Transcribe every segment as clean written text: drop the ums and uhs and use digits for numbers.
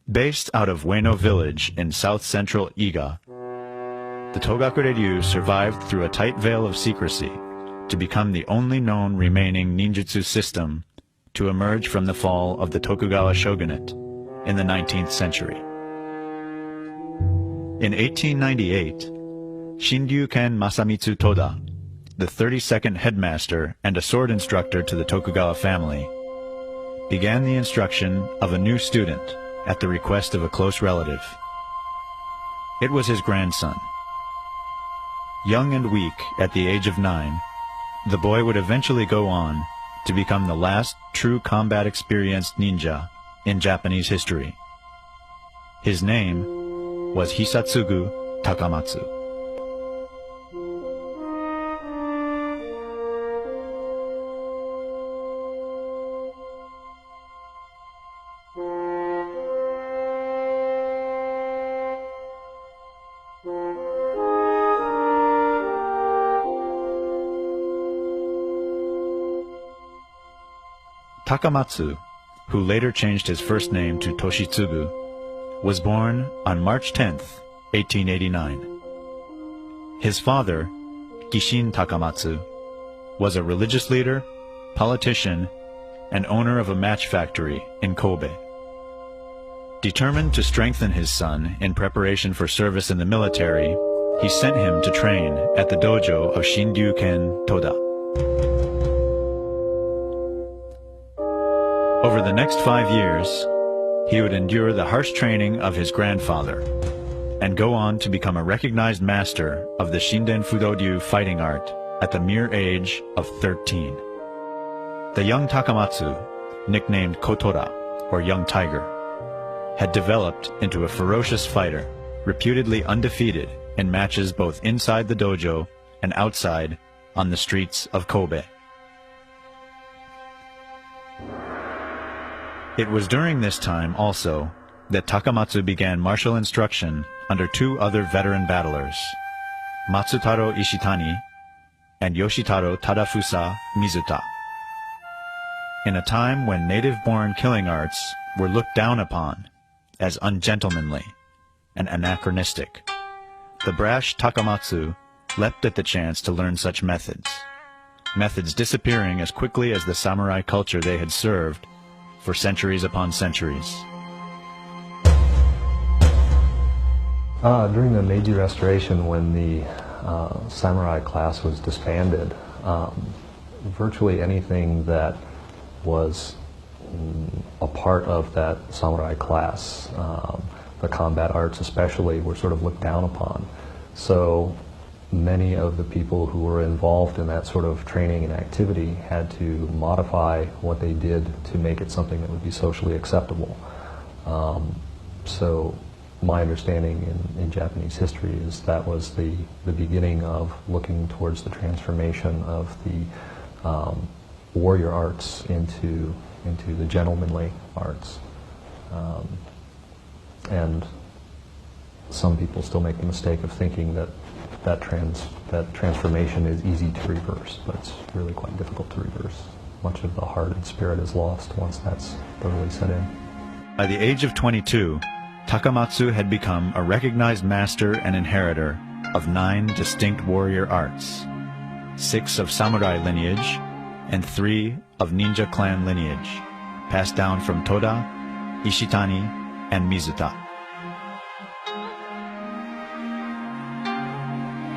Based out of Ueno village in south-central Iga, the Togakure-ryu survived through a tight veil of secrecy to become the only known remaining ninjutsu system to emerge from the fall of the Tokugawa shogunate in the 19th century. In 1898, Shinryuken Masamitsu Toda, the 32nd headmaster and a sword instructor to the Tokugawa family, began the instruction of a new student at the request of a close relative. It was his grandson. Young and weak at the age of 9, the boy would eventually go on to become the last true combat-experienced ninja in Japanese history. His name was Hisatsugu Takamatsu. Takamatsu, who later changed his first name to Toshitsugu, was born on March 10, 1889. His father, Gishin Takamatsu, was a religious leader, politician, and owner of a match factory in Kobe. Determined to strengthen his son in preparation for service in the military, he sent him to train at the dojo of Shinryuken Toda. Over the next 5 years, he would endure the harsh training of his grandfather and go on to become a recognized master of the Shinden Fudoryu fighting art at the mere age of 13. The young Takamatsu, nicknamed Kotora, or Young Tiger, had developed into a ferocious fighter, reputedly undefeated in matches both inside the dojo and outside on the streets of Kobe. It was during this time also that Takamatsu began martial instruction under 2 other veteran battlers, Matsutaro Ishitani and Yoshitaro Tadafusa Mizuta. In a time when native-born killing arts were looked down upon as ungentlemanly and anachronistic, the brash Takamatsu leapt at the chance to learn such methods disappearing as quickly as the samurai culture they had served for centuries upon centuries. During the Meiji Restoration, when the samurai class was disbanded, virtually anything that was a part of that samurai class, the combat arts especially, were sort of looked down upon. So many of the people who were involved in that sort of training and activity had to modify what they did to make it something that would be socially acceptable. So my understanding in Japanese history is that was the beginning of looking towards the transformation of the warrior arts into the gentlemanly arts. And some people still make the mistake of thinking that transformation is easy to reverse, but it's really quite difficult to reverse. Much of the heart and spirit is lost once that's thoroughly set in. By the age of 22, Takamatsu had become a recognized master and inheritor of 9 distinct warrior arts, 6 of samurai lineage, and 3 of ninja clan lineage, passed down from Toda, Ishitani, and Mizuta.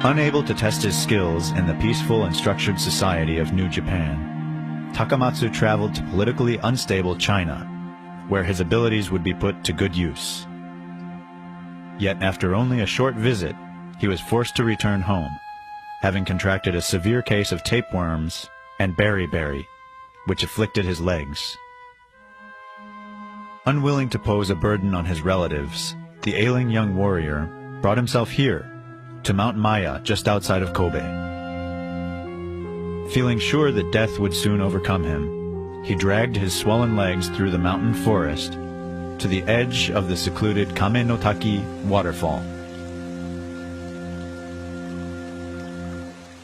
Unable to test his skills in the peaceful and structured society of New Japan, Takamatsu traveled to politically unstable China, where his abilities would be put to good use. Yet after only a short visit, he was forced to return home, having contracted a severe case of tapeworms and beriberi, which afflicted his legs. Unwilling to pose a burden on his relatives, the ailing young warrior brought himself here, to Mount Maya just outside of Kobe. Feeling sure that death would soon overcome him, he dragged his swollen legs through the mountain forest to the edge of the secluded Kame no Taki waterfall.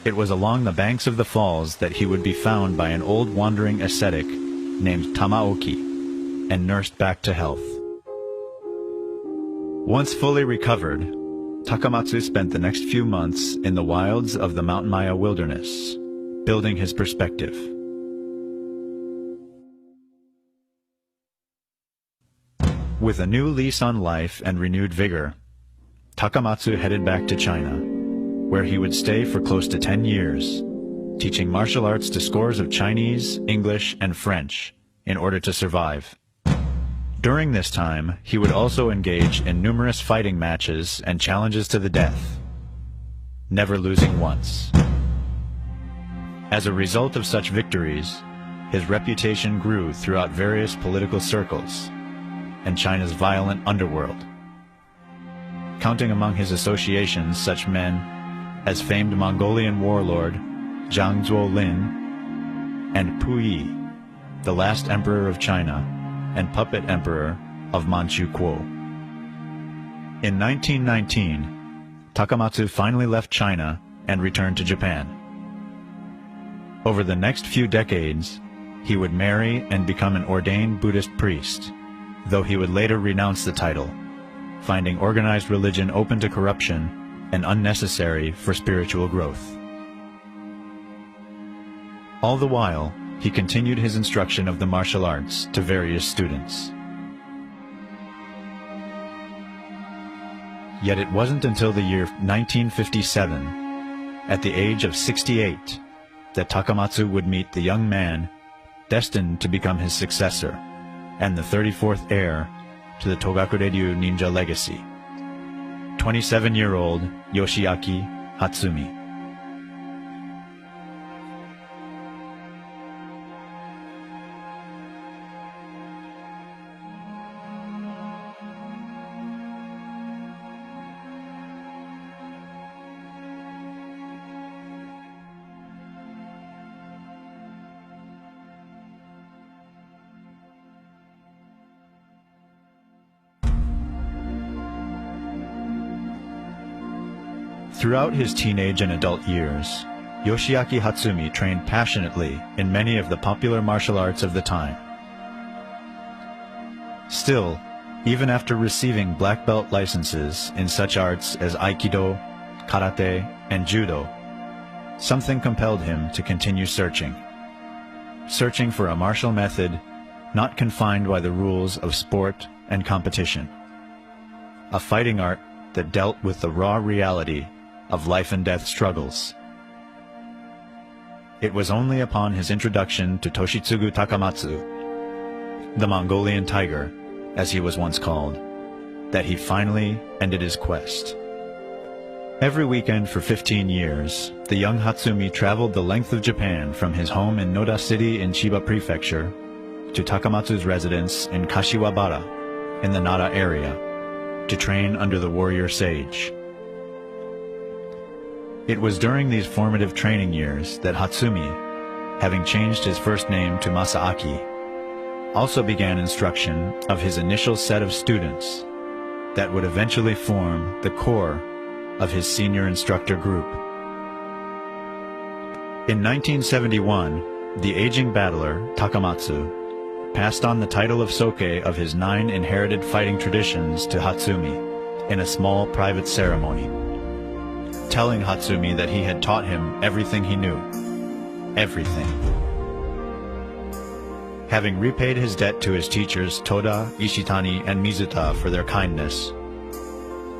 It was along the banks of the falls that he would be found by an old wandering ascetic named Tamaoki and nursed back to health. Once fully recovered, Takamatsu spent the next few months in the wilds of the Mount Maya wilderness, building his perspective. With a new lease on life and renewed vigor, Takamatsu headed back to China, where he would stay for close to 10 years, teaching martial arts to scores of Chinese, English, and French in order to survive. During this time, he would also engage in numerous fighting matches and challenges to the death, never losing once. As a result of such victories, his reputation grew throughout various political circles and China's violent underworld, counting among his associations such men as famed Mongolian warlord Zhang Zuolin and Puyi, the last emperor of China and puppet emperor of Manchu Kuo. In 1919, Takamatsu finally left China and returned to Japan. Over the next few decades, he would marry and become an ordained Buddhist priest, though he would later renounce the title, finding organized religion open to corruption and unnecessary for spiritual growth. All the while, he continued his instruction of the martial arts to various students. Yet it wasn't until the year 1957, at the age of 68, that Takamatsu would meet the young man destined to become his successor and the 34th heir to the Togakureryu ninja legacy, 27-year-old Yoshiaki Hatsumi. Throughout his teenage and adult years, Yoshiaki Hatsumi trained passionately in many of the popular martial arts of the time. Still, even after receiving black belt licenses in such arts as Aikido, Karate, and Judo, something compelled him to continue searching for a martial method not confined by the rules of sport and competition, a fighting art that dealt with the raw reality of life and death struggles. It was only upon his introduction to Toshitsugu Takamatsu, the Mongolian tiger, as he was once called, that he finally ended his quest. Every weekend for 15 years, the young Hatsumi traveled the length of Japan from his home in Noda City in Chiba Prefecture to Takamatsu's residence in Kashiwabara in the Nara area to train under the warrior sage. It was during these formative training years that Hatsumi, having changed his first name to Masaaki, also began instruction of his initial set of students that would eventually form the core of his senior instructor group. In 1971, the aging battler, Takamatsu, passed on the title of Soke of his 9 inherited fighting traditions to Hatsumi in a small private ceremony, telling Hatsumi that he had taught him everything he knew. Everything. Having repaid his debt to his teachers Toda, Ishitani, and Mizuta for their kindness,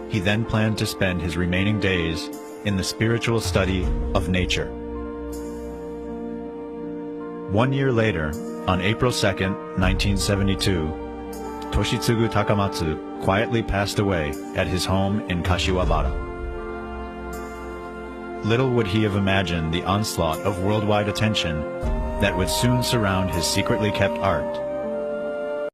he then planned to spend his remaining days in the spiritual study of nature. 1 year later, on April 2nd, 1972, Toshitsugu Takamatsu quietly passed away at his home in Kashiwabara. Little would he have imagined the onslaught of worldwide attention that would soon surround his secretly kept art